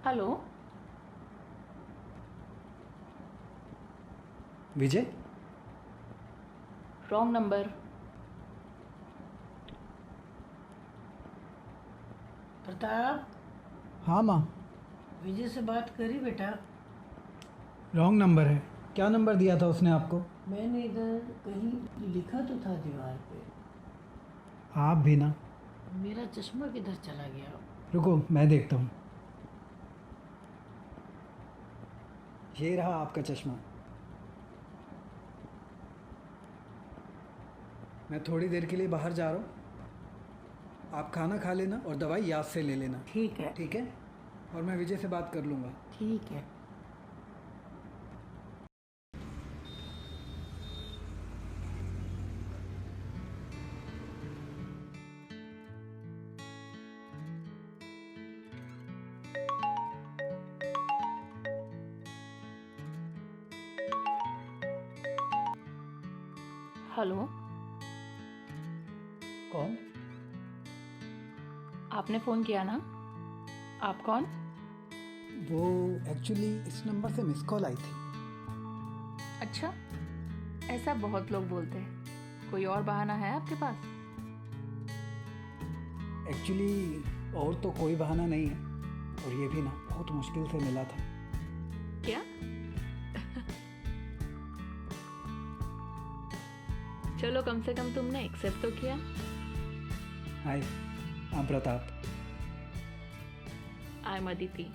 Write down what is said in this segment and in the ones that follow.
Hello. Vijay. Wrong number. Pratap, हाँ माँ। विजय से बात करी बेटा? रॉन्ग नंबर है। क्या नंबर दिया था उसने आपको? मैंने इधर कहीं लिखा तो था दीवार पे। आप भी ना। मेरा चश्मा किधर चला गया? रुको मैं देखता हूँ। ये रहा आपका चश्मा। मैं थोड़ी देर के लिए बाहर जा रहा हूँ। आप खाना खा लेना और दवाई याद से ले लेना। ठीक है। ठीक है। और मैं विजय से बात कर लूँगा। ठीक है। हेलो। कौन? आपने फ़ोन किया ना? आप कौन? वो एक्चुअली इस नंबर से मिस कॉल आई थी। अच्छा, ऐसा बहुत लोग बोलते हैं। कोई और बहाना है आपके पास? एक्चुअली और तो कोई बहाना नहीं है, और ये भी ना बहुत मुश्किल से मिला था। क्या? चलो, कम से कम तुमने एक्सेप्ट तो किया। Hi, I'm Pratap. I am Aditi.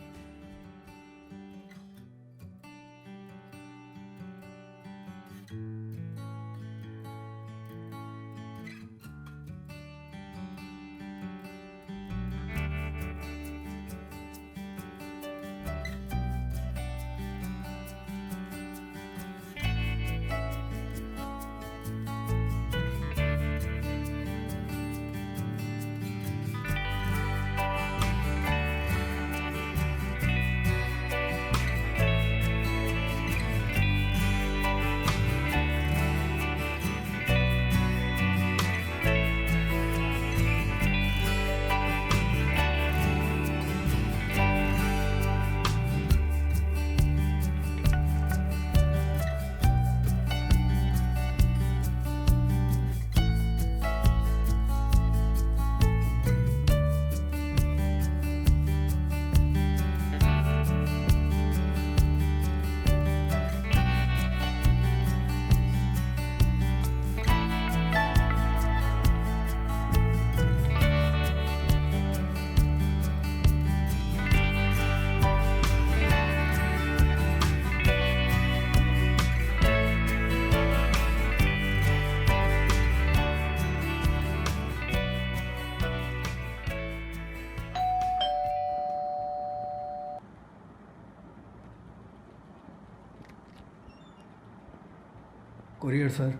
Courier sir.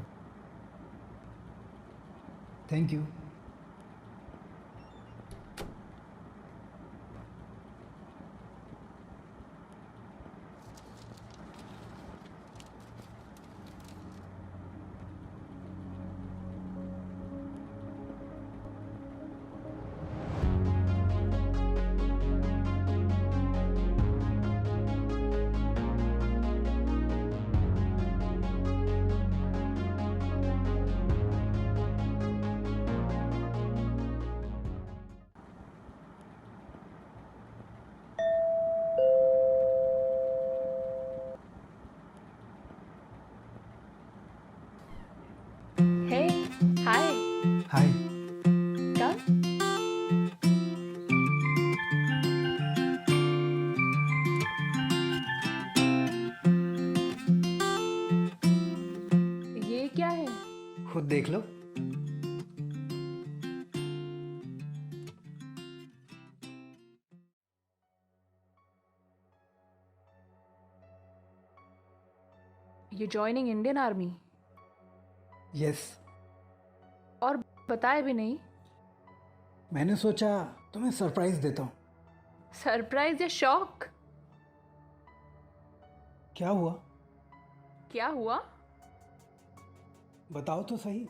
Thank you. Hey, hi. Hi. Come. ये क्या है? खुद देख लो। You joining Indian army? Yes. और बताए भी नहीं। मैंने सोचा तुम्हें सरप्राइज देता हूँ। सरप्राइज या शॉक? क्या हुआ? क्या हुआ? बताओ तो सही।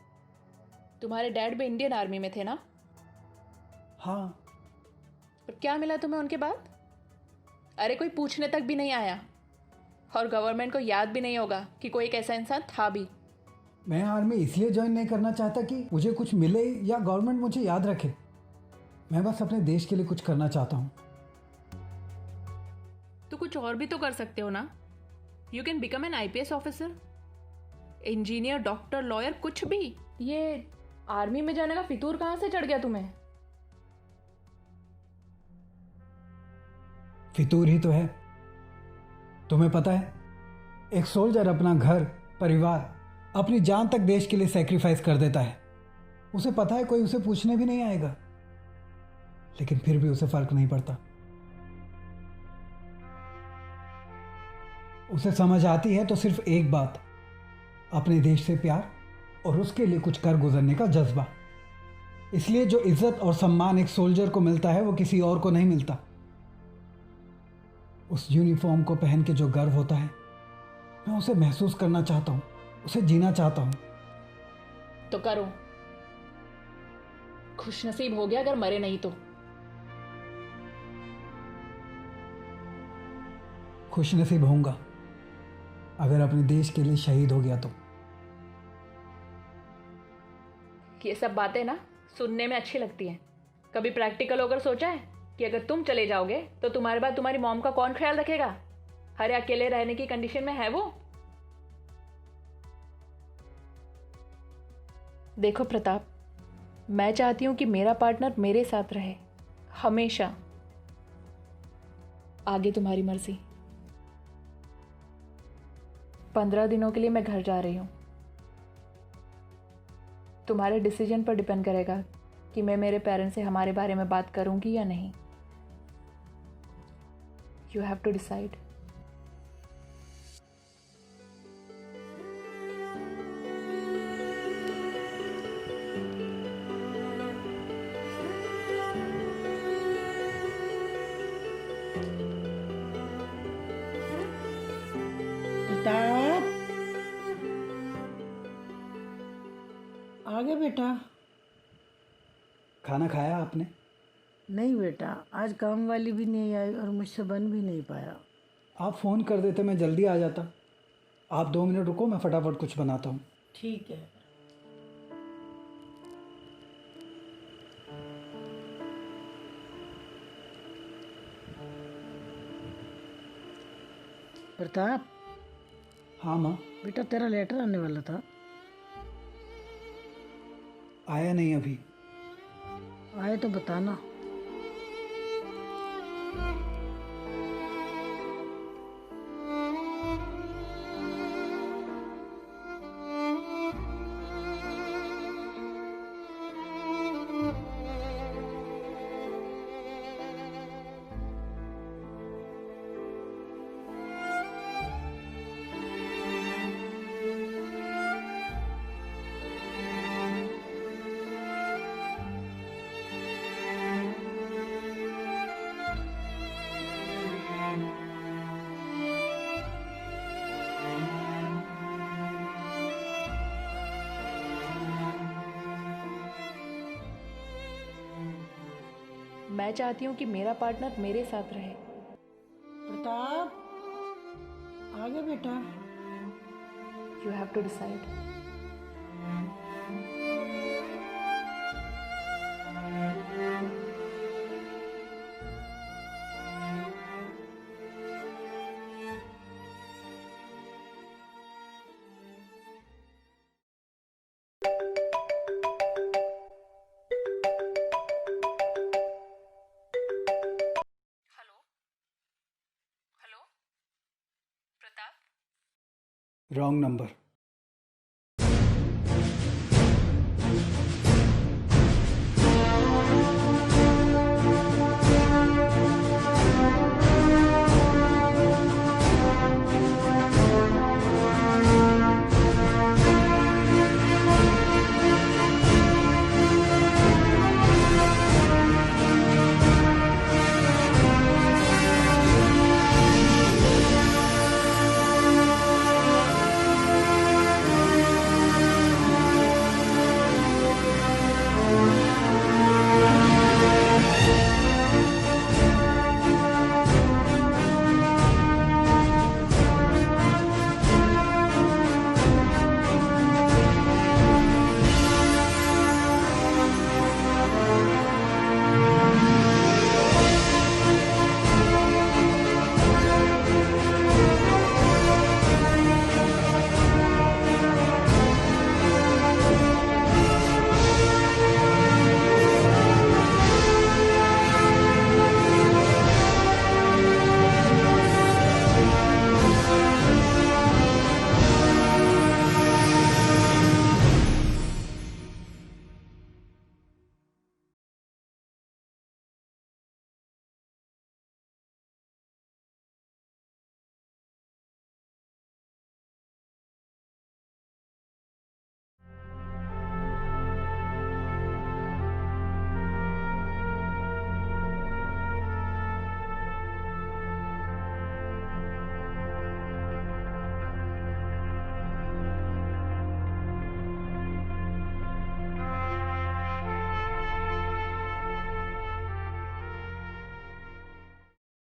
तुम्हारे डैड भी इंडियन आर्मी में थे ना? हाँ। और क्या मिला तुम्हें उनके बाद? अरे कोई पूछने तक भी नहीं आया, और गवर्नमेंट को याद भी नहीं होगा कि कोई एक ऐसा इंसान था भी। मैं आर्मी इसलिए ज्वाइन नहीं करना चाहता कि मुझे कुछ मिले या गवर्नमेंट मुझे याद रखे। मैं बस अपने देश के लिए कुछ करना चाहता हूँ। तो कुछ और भी तो कर सकते हो ना। You can become an IPS officer, engineer, doctor, lawyer, कुछ भी। ये आर्मी में जाने का फितूर कहाँ से चढ़ गया तुम्हें? फितूर ही तो है। तुम्हें पता है, एक सोल्जर अपना घर, परिवार, अपनी जान तक देश के लिए सैक्रिफाइस कर देता है। उसे पता है कोई उसे पूछने भी नहीं आएगा, लेकिन फिर भी उसे फर्क नहीं पड़ता। उसे समझ आती है तो सिर्फ एक बात, अपने देश से प्यार और उसके लिए कुछ कर गुजरने का जज्बा। इसलिए जो इज्जत और सम्मान एक सोल्जर को मिलता है वो किसी और को नहीं मिलता। उस यूनिफॉर्म को पहन के जो गर्व होता है, मैं उसे महसूस करना चाहता हूँ, उसे जीना चाहता हूँ। तो करो। खुशनसीब हो गया अगर मरे नहीं तो। खुशनसीब होऊंगा अगर अपने देश के लिए शहीद हो गया तो। ये सब बातें ना सुनने में अच्छी लगती हैं। कभी प्रैक्टिकल होकर सोचा है कि अगर तुम चले जाओगे तो तुम्हारे बाद तुम्हारी मॉम का कौन ख्याल रखेगा? अरे अकेले रहने की कंडीशन में है वो। देखो प्रताप, मैं चाहती हूं कि मेरा पार्टनर मेरे साथ रहे हमेशा। आगे तुम्हारी मर्जी। 15 दिनों के लिए मैं घर जा रही हूं। तुम्हारे डिसीजन पर डिपेंड करेगा कि मैं मेरे पेरेंट्स से हमारे बारे में बात करूंगी या नहीं। You have to decide. Pratap, आगे बेटा। खाना खाया आपने? नहीं बेटा, आज काम वाली भी नहीं आई और मुझसे बन भी नहीं पाया। आप फ़ोन कर देते, मैं जल्दी आ जाता। आप 2 मिनट रुको, मैं फटाफट कुछ बनाता हूँ। ठीक है। प्रताप, हाँ माँ। बेटा तेरा लेटर आने वाला था। आया नहीं अभी। आए तो बताना। मैं चाहती हूँ कि मेरा पार्टनर मेरे साथ रहे। प्रताप, आगे बेटा। You have to decide. Hello hello Pratap. Wrong number.